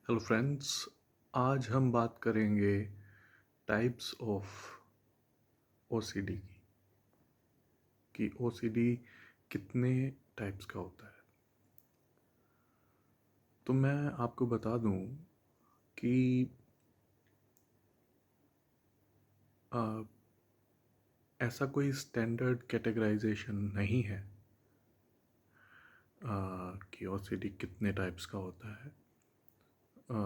Hello friends. आज हम बात करेंगे टाइप्स ऑफ ओसीडी की कि ओसीडी कितने टाइप्स का होता है। तो मैं आपको बता दूं कि आ, ऐसा कोई स्टैंडर्ड कैटेगराइजेशन नहीं है कि ओसीडी कितने टाइप्स का होता है। आ,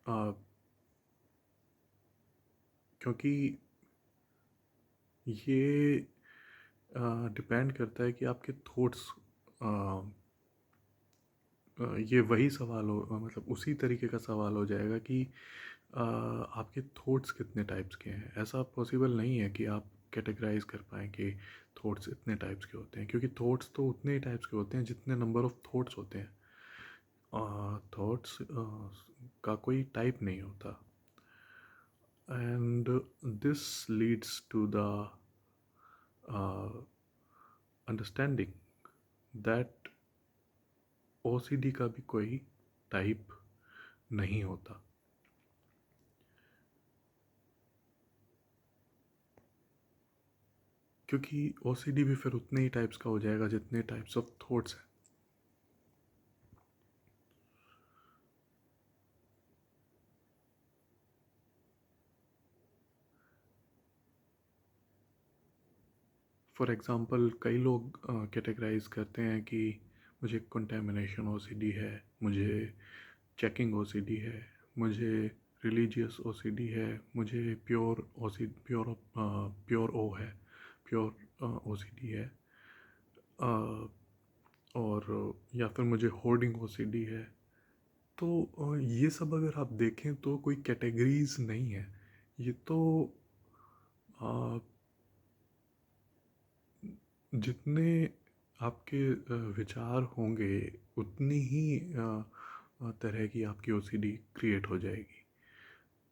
आ, क्योंकि ये डिपेंड करता है कि आपके थॉट्स, ये वही सवाल हो, मतलब उसी तरीके का सवाल हो जाएगा कि आपके थॉट्स कितने टाइप्स के हैं। ऐसा पॉसिबल नहीं है कि आप कैटेगराइज कर पाएँ कि थॉट्स इतने टाइप्स के होते हैं, क्योंकि थॉट्स तो उतने ही टाइप्स के होते हैं जितने नंबर ऑफ थॉट्स होते हैं। थॉट्स का कोई टाइप नहीं होता। And this leads to the understanding that OCD का भी कोई टाइप नहीं होता। क्योंकि ओसीडी भी फिर उतने ही टाइप्स का हो जाएगा जितने टाइप्स ऑफ थॉट्स हैं। फॉर एग्ज़ाम्पल कई लोग कैटेगराइज करते हैं कि मुझे कंटेमिनेशन ओसीडी है, मुझे चेकिंग ओसीडी है, मुझे रिलीजियस ओसीडी है, मुझे प्योर ओ है, प्योर ओसीडी है, और या फिर मुझे होर्डिंग ओसीडी है। तो ये सब अगर आप देखें तो कोई कैटेगरीज नहीं है। ये तो अ, जितने आपके विचार होंगे उतनी ही तरह की आपकी ओसीडी क्रिएट हो जाएगी।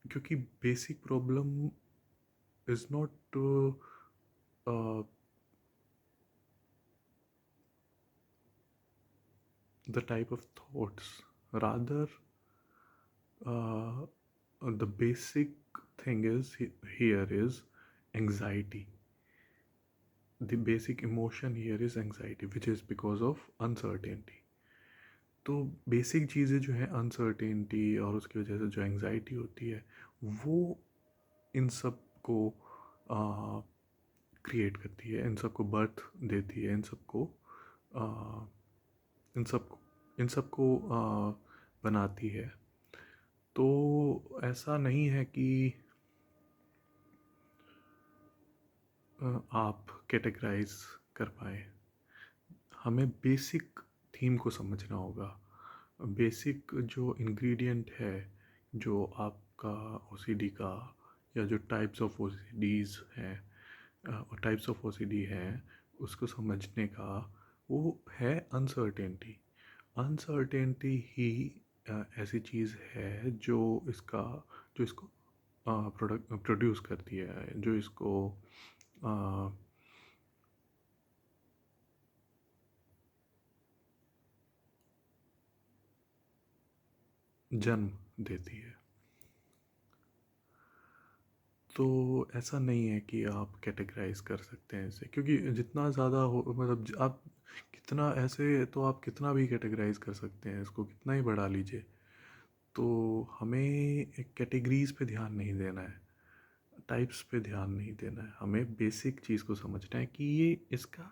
क्योंकि basic problem is not the type of thoughts, rather the basic thing is here is anxiety. The basic emotion here is anxiety, which is because of uncertainty. तो बेसिक चीज़ें जो है अनसर्टेनिटी और उसकी वजह से जो एंजाइटी होती है वो इन सब को क्रिएट करती है, इन सब को बर्थ देती है, आ, इन सब इन सब को बनाती है। तो ऐसा नहीं है कि आप कैटेगराइज कर पाए। हमें बेसिक थीम को समझना होगा। बेसिक जो इंग्रेडिएंट है जो आपका ओसीडी का, या जो टाइप्स ऑफ ओसीडीज़ हैं और टाइप्स ऑफ ओसीडी हैं, उसको समझने का वो है अनसर्टेनिटी। अनसर्टेनिटी ही ऐसी चीज़ है जो इसको प्रोडक्ट प्रोड्यूस करती है, जो इसको अ, जन्म देती है। तो ऐसा नहीं है कि आप कैटेगराइज कर सकते हैं इसे, क्योंकि जितना ज़्यादा हो, मतलब आप कितना ऐसे, तो आप कितना भी कैटेगराइज कर सकते हैं, इसको कितना ही बढ़ा लीजिए। तो हमें कैटेगरीज पे ध्यान नहीं देना है, टाइप्स पे ध्यान नहीं देना है। हमें बेसिक चीज़ को समझना है कि ये इसका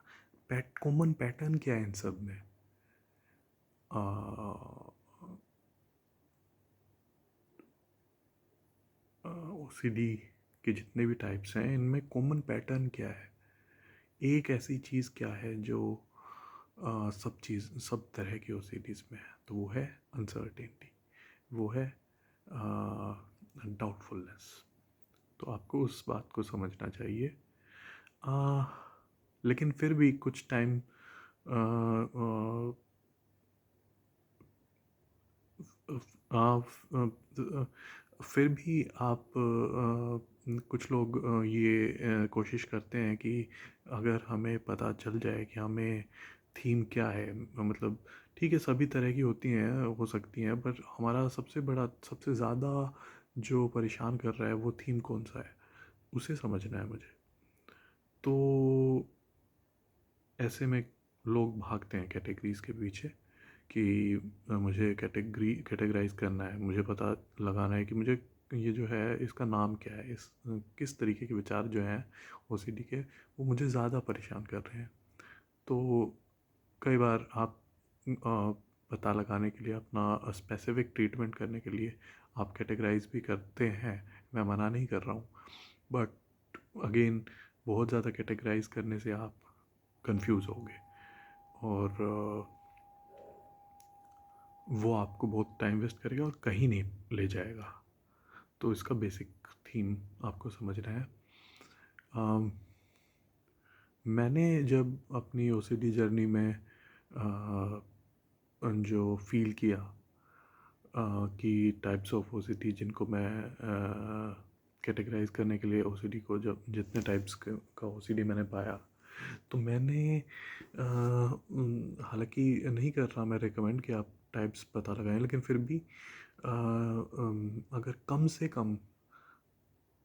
कॉमन पैटर्न क्या है इन सब में। ओसीडी के जितने भी टाइप्स हैं इनमें कॉमन पैटर्न क्या है, एक ऐसी चीज़ क्या है जो सब तरह की ओसीडीज़ में है। तो वो है अनसर्टेनिटी, वो है डाउटफुलनेस। तो आपको उस बात को समझना चाहिए। आ, लेकिन फिर भी कुछ टाइम फिर भी आप कुछ लोग ये कोशिश करते हैं कि अगर हमें पता चल जाए कि हमें थीम क्या है, मतलब ठीक है सभी तरह की होती हैं, हो सकती हैं, पर हमारा सबसे बड़ा, सबसे ज़्यादा जो परेशान कर रहा है वो थीम कौन सा है, उसे समझना है मुझे। तो ऐसे में लोग भागते हैं कैटेगरीज के पीछे कि मुझे कैटेगराइज करना है, मुझे पता लगाना है कि मुझे ये जो है इसका नाम क्या है, इस किस तरीके के विचार जो हैं ओसीडी के, वो मुझे ज़्यादा परेशान कर रहे हैं। तो कई बार आप पता लगाने के लिए, अपना स्पेसिफिक ट्रीटमेंट करने के लिए आप कैटेगराइज भी करते हैं, मैं मना नहीं कर रहा हूँ, बट अगेन बहुत ज़्यादा कैटेगराइज करने से आप कंफ्यूज होगे और वो आपको बहुत टाइम वेस्ट करेगा और कहीं नहीं ले जाएगा। तो इसका बेसिक थीम आपको समझना है। मैंने जब अपनी ओसीडी जर्नी में जो फील किया कि टाइप्स ऑफ ओसीडी जिनको मैं कैटेगराइज करने के लिए ओसीडी को, जब जितने टाइप्स का ओसीडी मैंने पाया, तो मैंने हालांकि नहीं कर रहा मैं रिकमेंड कि आप टाइप्स पता लगाएं, लेकिन फिर भी अगर कम से कम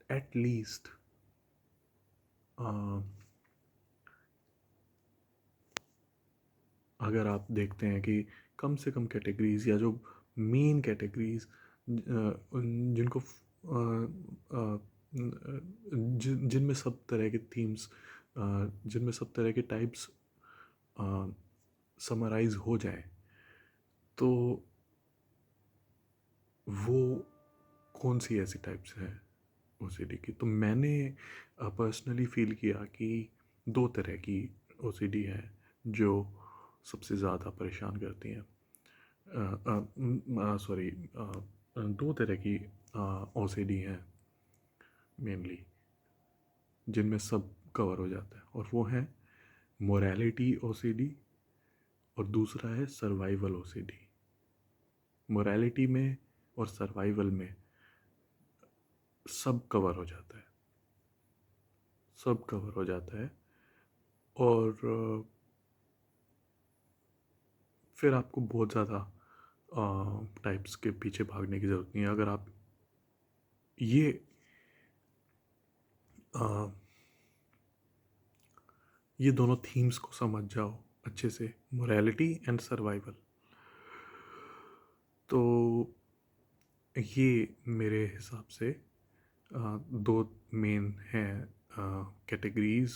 एट लीस्ट अगर आप देखते हैं कि कम से कम कैटेगरीज या जो मेन कैटेगरीज जिनको जिनमें सब तरह के थीम्स, जिनमें सब तरह के टाइप्स समराइज हो जाए, तो वो कौन सी ऐसी टाइप्स हैं ओसीडी की। तो मैंने पर्सनली फील किया कि दो तरह की ओसीडी है जो सबसे ज़्यादा परेशान करती हैं। सॉरी, दो तरह की ओसीडी हैं मेनली, जिनमें सब कवर हो जाता है, और वो हैं मोरालिटी ओसीडी और दूसरा है सर्वाइवल ओसीडी। मोरालिटी में और सर्वाइवल में सब कवर हो जाता है, सब कवर हो जाता है, और फिर आपको बहुत ज़्यादा टाइप्स के पीछे भागने की ज़रूरत नहीं है। अगर आप ये आ, ये दोनों थीम्स को समझ जाओ अच्छे से, मोरालिटी एंड सर्वाइवल, तो ये मेरे हिसाब से दो मेन हैं कैटेगरीज,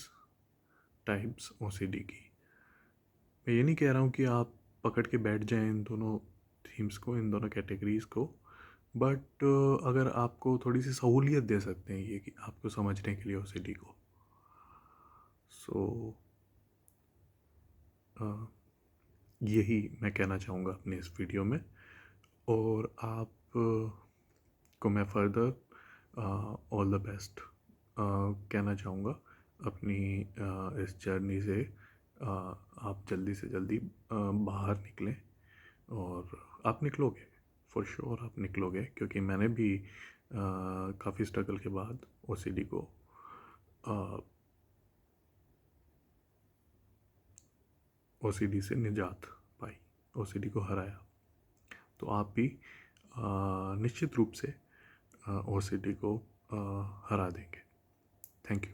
टाइप्स ओसीडी की। मैं ये नहीं कह रहा हूँ कि आप पकड़ के बैठ जाएं इन दोनों थीम्स को, इन दोनों कैटेगरीज को, बट अगर आपको थोड़ी सी सहूलियत दे सकते हैं ये कि आपको समझने के लिए ओसीडी को, सो यही मैं कहना चाहूँगा अपने इस वीडियो में। और आप को मैं फर्दर ऑल द बेस्ट कहना चाहूँगा अपनी इस जर्नी से। आप जल्दी से जल्दी बाहर निकलें, और आप निकलोगे, फॉर श्योर आप निकलोगे, क्योंकि मैंने भी काफ़ी स्ट्रगल के बाद ओसीडी को ओसीडी से निजात पाई, ओसीडी को हराया। तो आप भी निश्चित रूप से ओसीडी को हरा देंगे। Thank you.